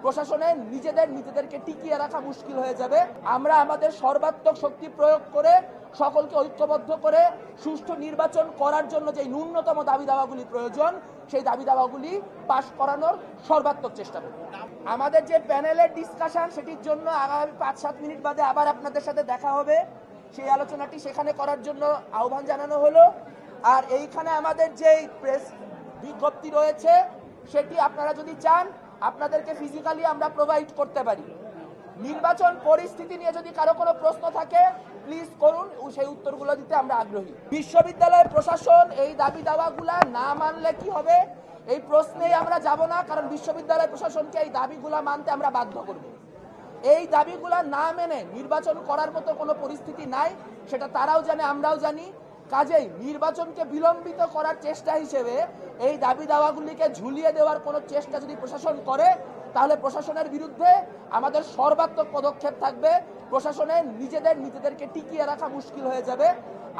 প্রশাসনে নিজেদেরকে টিকিয়ে রাখা মুশকিল হয়ে যাবে। আমরা আমাদের সর্বাত্মক শক্তি প্রয়োগ করে সকলকে ঐক্যবদ্ধ করে সুষ্ঠু নির্বাচন করার জন্য যে ন্যূনতম দাবি দাওয়াগুলি প্রয়োজন সেই দাবি দাওয়াগুলি পাশ করানোর সর্বাত্মক চেষ্টা করব। আমাদের যে প্যানেলের ডিসকাশন সেটির জন্য আগামী 5-7 মিনিট বাদে আবার আপনাদের সাথে দেখা হবে। সেই আলোচনাটি সেখানে করার জন্য আহ্বান জানানো হলো। আর এইখানে আমাদের যে প্রেস বিজ্ঞপ্তি রয়েছে সেটি আপনারা যদি চান আপনাদেরকে ফিজিক্যালি আমরা প্রোভাইড করতে পারি। নির্বাচন পরিস্থিতি নিয়ে যদি কারো কোনো প্রশ্ন থাকে প্লিজ করুন, সেই উত্তরগুলো দিতে আমরা আগ্রহী। বিশ্ববিদ্যালয়ের প্রশাসন এই দাবি দাওয়াগুলা না মানলে কি হবে এই প্রশ্নেই আমরা যাব না, কারণ বিশ্ববিদ্যালয় প্রশাসনকে এই দাবিগুলা মানতে আমরা বাধ্য করব। এই দাবিগুলা না মেনে নির্বাচন করার মতো কোনো পরিস্থিতি নাই, সেটা তারাও জানে আমরাও জানি। কাজেই নির্বাচনকে বিলম্বিত করার চেষ্টা হিসেবে এই দাবি দাওয়াগুলিকে ঝুলিয়ে দেওয়ার কোনো চেষ্টা যদি প্রশাসন করে তাহলে প্রশাসনের বিরুদ্ধে আমাদের সর্বাত্মক পদক্ষেপ থাকবে। প্রশাসনে নিজেদেরকে টিকিয়ে রাখা মুশকিল হয়ে যাবে।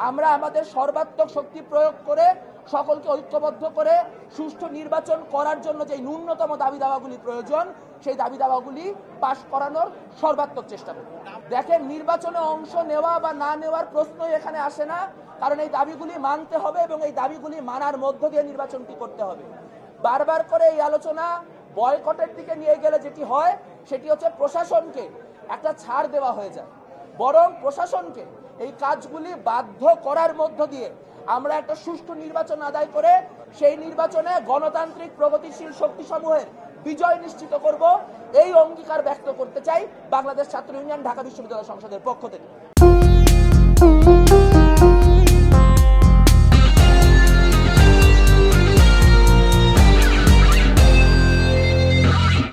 আমরা আমাদের সর্বাত্মক শক্তি প্রয়োগ করে সকলকে ঐক্যবদ্ধ করে সুষ্ঠু নির্বাচন করার জন্য যে ন্যূনতম দাবি দাওয়াগুলি প্রয়োজন সেই দাবি দাওয়াগুলি পাশ করানোর সর্বাত্মক চেষ্টা করব। দেখেন, নির্বাচনে অংশ নেওয়া বা না নেওয়ার প্রশ্নই এখানে আসে না, কারণ এই দাবিগুলি মানতে হবে এবং এই দাবিগুলি মানার মধ্য দিয়ে নির্বাচনটি করতে হবে। বারবার করে এই আলোচনা বয়কটের দিকে নিয়ে গেলে যেটি হয় সেটি হচ্ছে প্রশাসনকে একটা ছাড় দেওয়া হয়ে যায়, বরং প্রশাসনকে এই কাজগুলি বাধ্য করার মধ্য দিয়ে আমরা একটা সুষ্ঠু নির্বাচন আদায় করে সেই নির্বাচনে গণতান্ত্রিক প্রগতিশীল শক্তিসমূহের বিজয় নিশ্চিত করব, এই অঙ্গীকার ব্যক্ত করতে চাই বাংলাদেশ ছাত্র ইউনিয়ন ঢাকা বিশ্ববিদ্যালয় সংসদের পক্ষ থেকে।